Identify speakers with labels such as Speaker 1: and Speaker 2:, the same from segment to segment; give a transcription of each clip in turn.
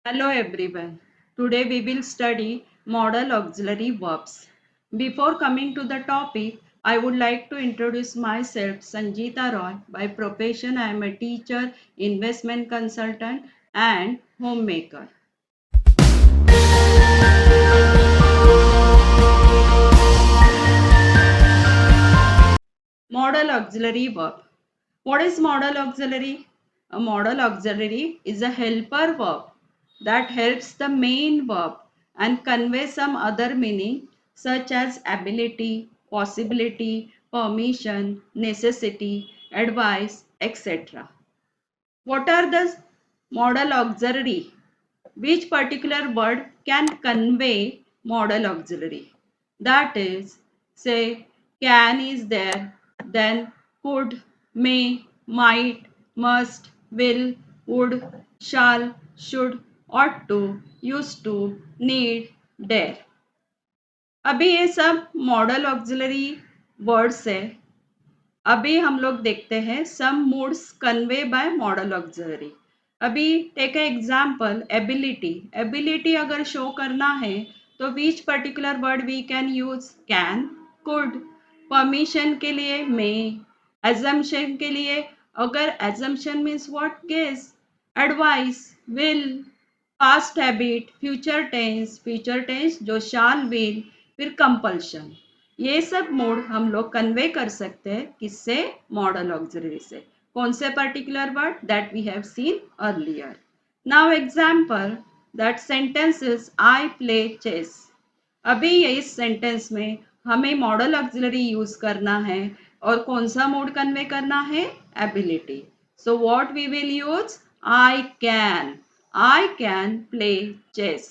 Speaker 1: Hello everyone. Today we will study modal auxiliary verbs. Before coming to the topic, I would like to introduce myself, Sangeeta Roy. By profession, I am a teacher, investment consultant, and homemaker. Modal auxiliary verb. What is modal auxiliary? A modal auxiliary is a helper verb that helps the main verb and conveys some other meaning such as ability, possibility, permission, necessity, advice, etc. What are the modal auxiliary? Which particular word can convey modal auxiliary? That is, say, can is there, then could, may, might, must, will, would, shall, should, ought to, used to, need, dare. अभी ये सब model auxiliary words है. अभी हम लोग देखते हैं some moods convey by modal auxiliary. अभी take a example ability. Ability अगर शो करना है तो which particular word we can use? Can, could. Permission के लिए मे. एजम्पशन के लिए अगर assumption means what? Guess. Advice, will. Past habit, future tense जो शाल, विल, फिर कंपल्शन. ये सब मोड हम लोग कन्वे कर सकते हैं किससे? मॉडल ऑक्सिलरी से. कौन से particular word? That we have seen earlier. Now example that sentence is I play chess. अभी ये इस सेंटेंस में हमें मॉडल ऑक्सिलरी यूज करना है और कौन सा मोड कन्वे करना है? Ability. So what we will use? I can. I can play chess.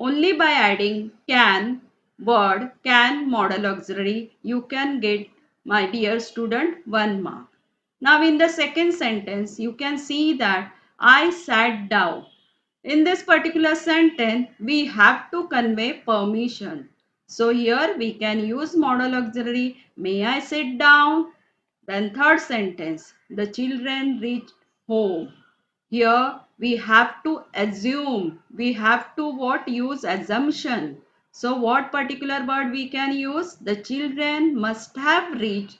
Speaker 1: Only by adding can word, can modal auxiliary, you can get, my dear student, 1 mark. Now in the second sentence, you can see that I sat down. In this particular sentence, we have to convey permission. So here we can use modal auxiliary. May I sit down? Then third sentence, the children reached home. Here we have to assume. We have to what? Use assumption. So what particular word we can use? The children must have reached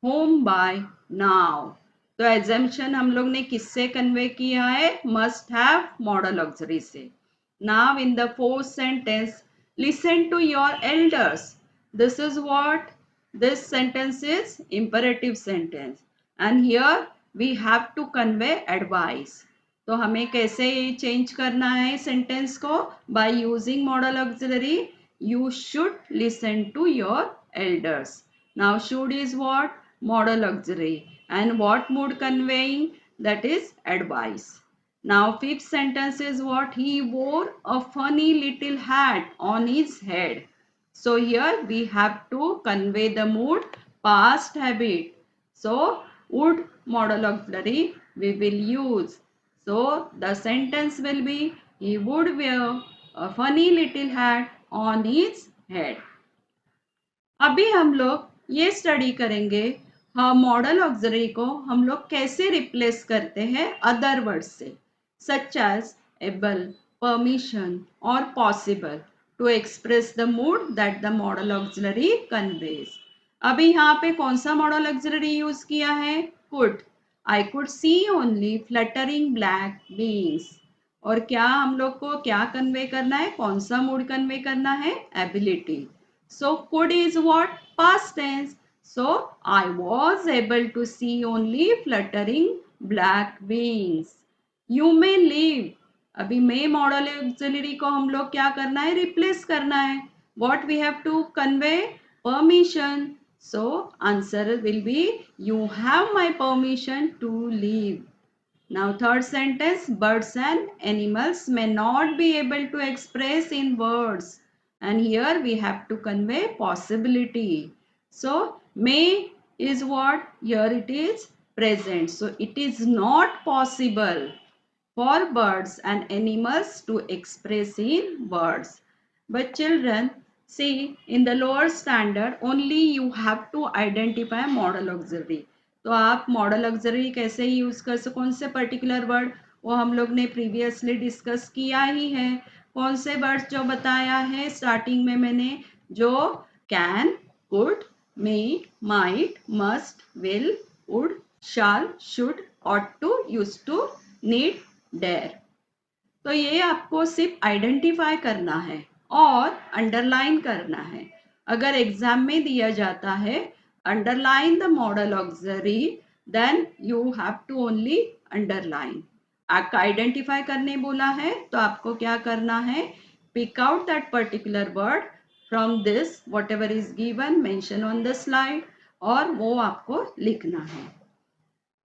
Speaker 1: home by now. तो assumption हम लोग ने किससे convey किया है? Must have modal auxiliary से. Now in the fourth sentence, listen to your elders. This is what? This sentence is imperative sentence. And here we have to convey advice. तो हमें कैसे चेंज करना है सेंटेंस को? By using modal auxiliary. You should listen to your elders. Now should is what? Modal auxiliary. And what mood conveying? That is advice. Now fifth sentence is what? He wore a funny little hat on his head. So here we have to convey the mood past habit. So would modal auxiliary we will use. So the sentence will be he would wear a funny little hat on his head. अभी हम लोग ये study करेंगे हाँ model auxiliary को हम लोग कैसे रिप्लेस करते हैं अदर वर्ड से सच एज एबल, परमिशन और possible to express the mood that the modal auxiliary conveys. अभी यहाँ पे कौन सा मॉडल ऑक्सिलरी यूज किया है? Could. I could see only fluttering black wings. और क्या हम लोग को क्या कन्वे करना है? कौन सा मूड कन्वे करना है? Ability. So could is what? Past tense. So I was able to see only fluttering black wings. You may leave. अभी may मॉडल ऑक्सिलरी को हम लोग क्या करना है? रिप्लेस करना है. What we have to convey? Permission. So answer will be you have my permission to leave. Now third sentence, birds and animals may not be able to express in words. And here we have to convey possibility. So may is what? Here it is present. So it is not possible for birds and animals to express in words. But children, see in the lower standard only you have to identify modal auxiliary. तो आप model auxiliary कैसे use कर सकते? कौन से particular word? वो हम लोग ने प्रीवियसली डिस्कस किया ही है। कौन से वर्ड्स जो बताया है स्टार्टिंग में मैंने, जो can, could, may, might, must, will, would, shall, should, ought to, use to, need, dare. तो ये आपको सिर्फ आइडेंटिफाई करना है और अंडरलाइन करना है। अगर एग्जाम में दिया जाता है underline the modal auxiliary, then you have to only underline. आपका आइडेंटिफाई करने बोला है तो आपको क्या करना है, pick out that particular word from this whatever is given mention on the slide, और वो आपको लिखना है।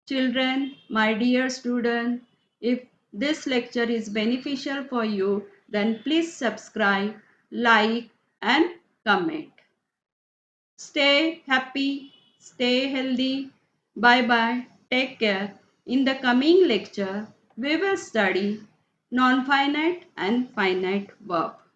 Speaker 1: Children, my dear student, if this lecture is beneficial for you, then please subscribe, like and comment. Stay happy, stay healthy. Bye bye. Take care. In the coming lecture, we will study non-finite and finite verb.